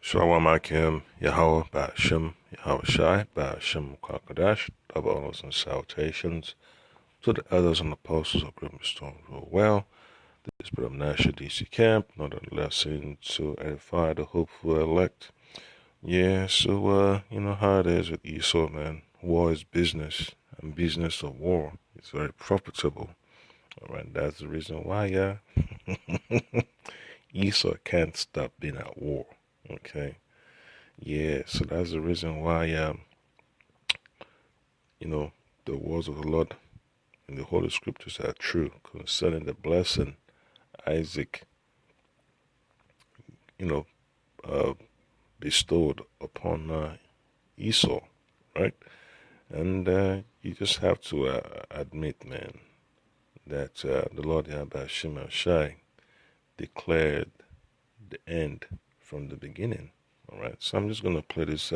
Shalom Akim, Yahweh, Ba'ashem, Yahweh Shai, Ba'ashem Kwakadash, double honors and salutations to the elders and apostles of Great Stone Rule Well. This is Brother Nasha DC Camp, another lesson to edify the hopeful elect. Yeah, so, you know how it is with Esau, man. War is business, and business of war is very profitable. Alright, that's the reason why, Esau can't stop being at war, okay? Yeah, so that's the reason why, you know, the words of the Lord in the Holy Scriptures are true concerning the blessing Isaac, you know, bestowed upon Esau, right? And you just have to admit, man, that the Lord Yahweh Shem Shai declared the end from the beginning. All right, so I'm just gonna play this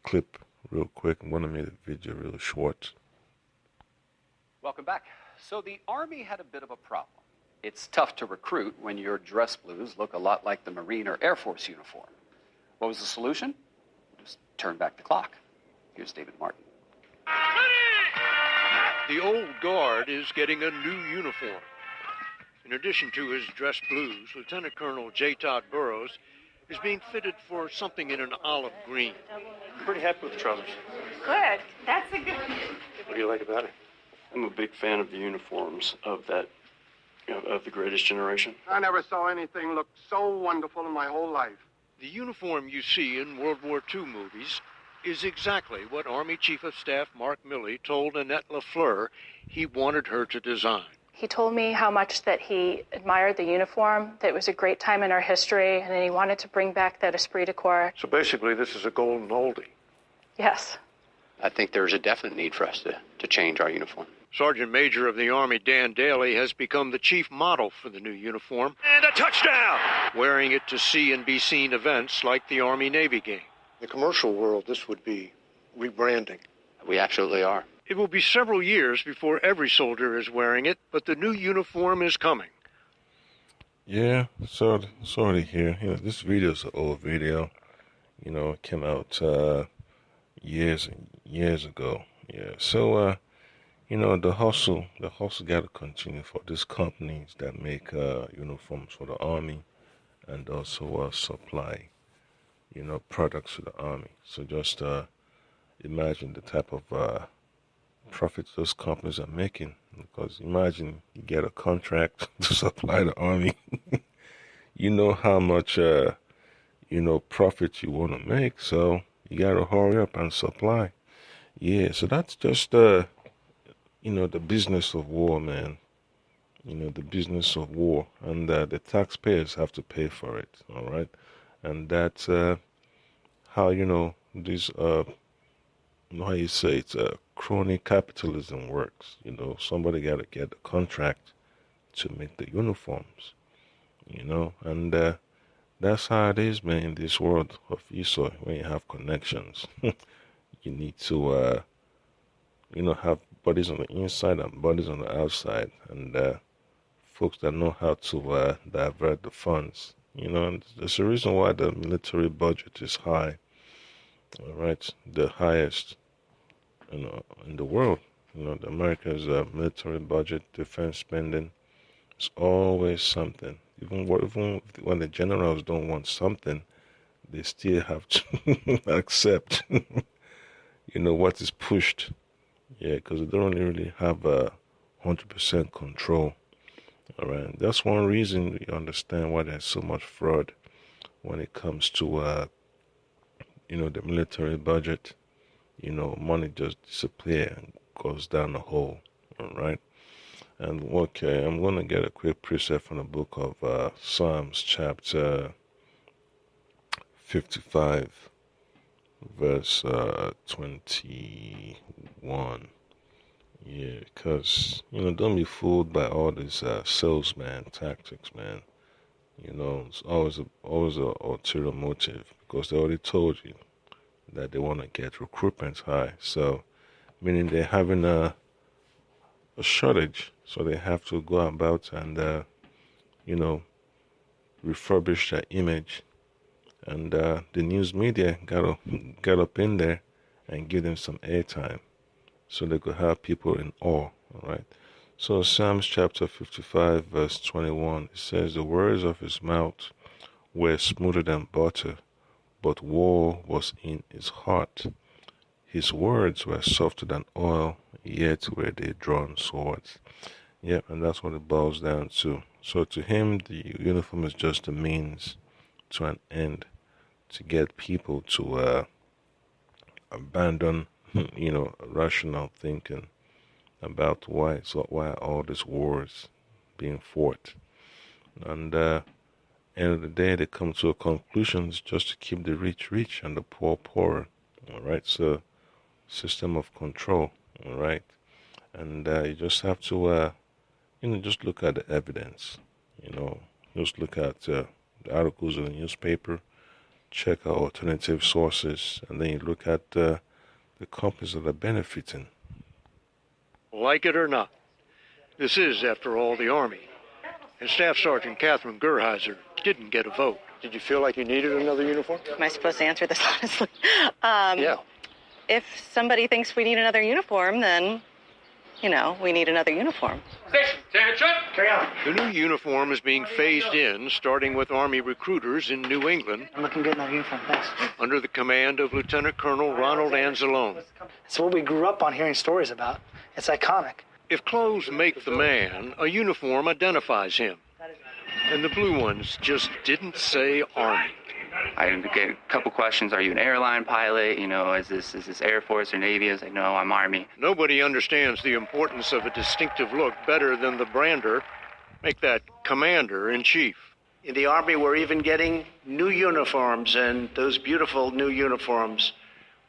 clip real quick. I'm gonna make the video real short. Welcome back. So the Army had a bit of a problem. It's tough to recruit when your dress blues look a lot like the Marine or Air Force uniform. What was the solution? Just turn back the clock. Here's David Martin. The old guard is getting a new uniform. In addition to his dress blues, Lieutenant Colonel J. Todd Burrows is being fitted for something in an olive green. I'm pretty happy with the trousers. Good. That's a good. What do you like about it? I'm a big fan of the uniforms of that, of the greatest generation. I never saw anything look so wonderful in my whole life. The uniform you see in World War II movies is exactly what Army Chief of Staff Mark Milley told Annette LaFleur he wanted her to design. He told me how much that he admired the uniform, that it was a great time in our history, and then he wanted to bring back that esprit de corps. So basically, this is a golden oldie. Yes. I think there's a definite need for us to change our uniform. Sergeant Major of the Army Dan Daly has become the chief model for the new uniform. And a touchdown! Wearing it to see and be seen events like the Army-Navy game. In the commercial world, this would be rebranding. We absolutely are. It will be several years before every soldier is wearing it, but the new uniform is coming. Yeah, so sorry to hear. You know, this video is an old video. You know, it came out years and years ago. Yeah, so you know, the hustle got to continue for these companies that make uniforms for the army and also supply, you know, products to the army. So just imagine the type of profits those companies are making. Because imagine you get a contract to supply the army. You know how much, you know, profit you want to make. So you got to hurry up and supply. Yeah, so that's just, you know, the business of war, man. You know, the business of war. And the taxpayers have to pay for it, all right? And that's how, you know, these, you know how you say it's crony capitalism works. You know, somebody got to get a contract to make the uniforms, you know? And that's how it is, man, in this world of Esau. When you have connections, you need to, you know, have buddies on the inside and buddies on the outside, and folks that know how to divert the funds. You know, and there's a reason why the military budget is high. All right, the highest, you know, in the world. You know, America's military budget, defense spending, is always something. Even when the generals don't want something, they still have to accept, you know, what is pushed. Yeah, because they don't really have 100% control. All right, that's one reason you understand why there's so much fraud when it comes to, you know, the military budget. You know, money just disappears and goes down the hole. All right, and okay, I'm gonna get a quick precept from the book of Psalms, chapter 55, verse 21. Yeah, because, you know, don't be fooled by all these salesman tactics, man. You know, it's always a ulterior motive, because they already told you that they want to get recruitment high. So, meaning they're having a shortage, so they have to go about and, you know, refurbish their image and the news media got up in there and give them some airtime, so they could have people in awe. All right. So Psalms chapter 55 verse 21, it says, "The words of his mouth were smoother than butter, but war was in his heart. His words were softer than oil, yet were they drawn swords." Yep, and that's what it boils down to. So to him, the uniform is just a means to an end, to get people to abandon, rational thinking about why all these wars being fought. And end of the day, they come to a conclusion, it's just to keep the rich rich and the poor poorer. All right, so system of control. All right, and you just have to just look at the evidence. Just look at the articles in the newspaper, check out alternative sources, and then you look at the companies that are benefiting. Like it or not, this is, after all, the Army. And Staff Sergeant Catherine Gerheiser didn't get a vote. Did you feel like you needed another uniform? Am I supposed to answer this honestly? Yeah. If somebody thinks we need another uniform, then, we need another uniform. Station, attention! Carry on. The new uniform is being phased in, starting with Army recruiters in New England. I'm looking good in that uniform, thanks. Under the command of Lieutenant Colonel Ronald Anzalone. It's what we grew up on hearing stories about. It's iconic. If clothes make the man, a uniform identifies him. And the blue ones just didn't say Army. I get a couple questions. Are you an airline pilot? Is this Air Force or Navy? I was like, no, I'm Army. Nobody understands the importance of a distinctive look better than the brander. Make that Commander-in-Chief. In the Army, we're even getting new uniforms, and those beautiful new uniforms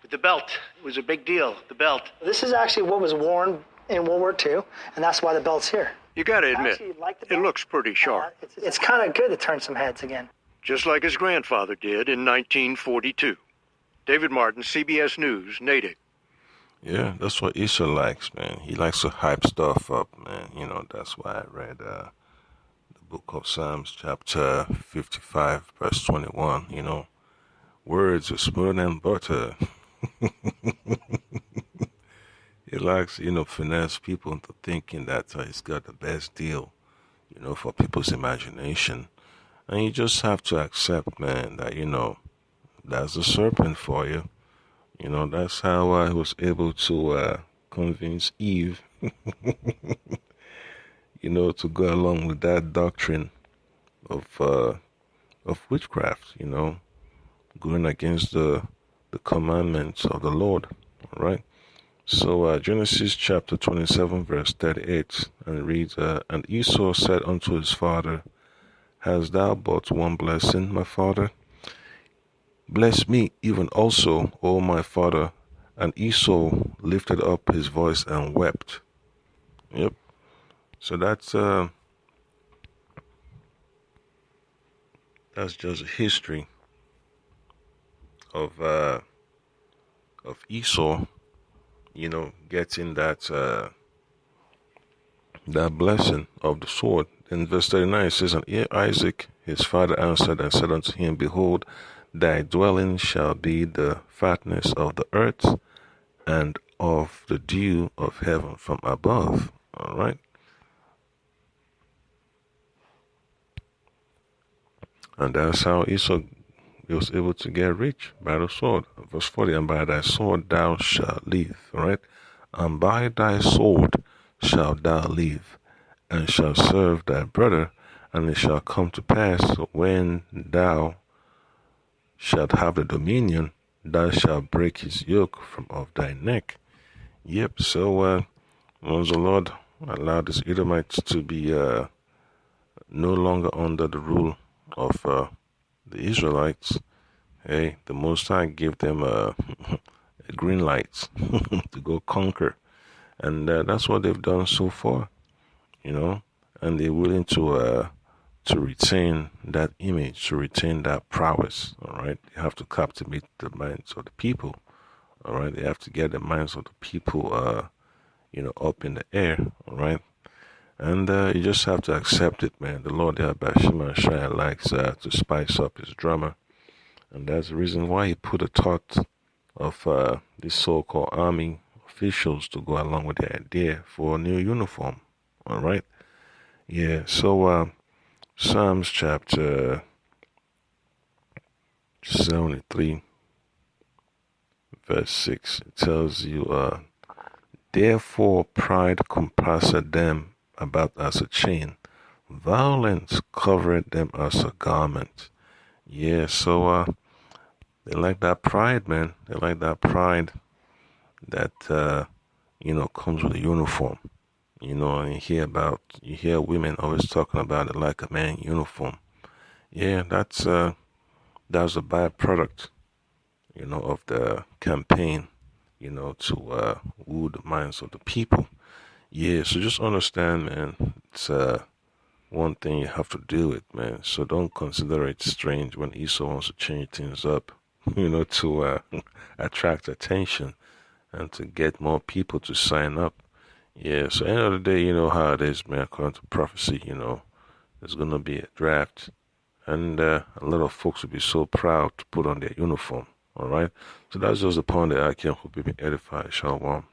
with the belt. It was a big deal, the belt. This is actually what was worn in World War II, and that's why the belt's here. You gotta admit, it looks pretty sharp. It's kind of good to turn some heads again. Just like his grandfather did in 1942. David Martin, CBS News, Natick. Yeah, that's what Esau likes, man. He likes to hype stuff up, man. That's why I read the book of Psalms, chapter 55, verse 21. Words are smoother than butter. He likes, finesse people into thinking that he's got the best deal, for people's imagination. And you just have to accept, man, that, that's the serpent for you. That's how I was able to convince Eve, to go along with that doctrine of witchcraft, going against the commandments of the Lord, all right? So Genesis chapter 27, verse 38, and it reads, "And Esau said unto his father, Hast thou but one blessing, my father? Bless me even also, O my father. And Esau lifted up his voice and wept." Yep. So that's just a history of Esau, getting that blessing of the sword. In verse 39 it says, "And Isaac his father answered and said unto him, Behold, thy dwelling shall be the fatness of the earth and of the dew of heaven from above." All right. And that's how Esau was able to get rich, by the sword. Verse 40, "And by thy sword thou shalt live." All right. "And by thy sword shalt thou live, and shalt serve thy brother, and it shall come to pass when thou shalt have the dominion, thou shalt break his yoke from off thy neck." Yep, so once the Lord allowed these Edomites to be no longer under the rule of the Israelites, hey, the Most High gave them a green light to go conquer. And that's what they've done so far, and they're willing to retain that image, to retain that prowess, all right? They have to captivate the minds of the people, all right? They have to get the minds of the people, up in the air, all right? And you just have to accept it, man. The Lord Yahweh Shema Shai likes to spice up his drama. And that's the reason why he put a thought of these so-called army officials to go along with the idea for a new uniform. All right. Yeah. So Psalms chapter 73, verse 6, it tells you, therefore pride compasseth them about as a chain, violence covereth them as a garment. Yeah, so they like that pride, man. They like that pride that comes with a uniform. And you hear women always talking about it like a man uniform. Yeah, that's a byproduct, of the campaign, to woo the minds of the people. Yeah, so just understand, man, it's one thing you have to deal with, man. So don't consider it strange when Esau wants to change things up, to attract attention and to get more people to sign up. Yeah, so end of the day, you know how it is, man. According to prophecy, there's going to be a draft. And a lot of folks will be so proud to put on their uniform. All right? So that's just the point that I can hope you be edified. Shalom.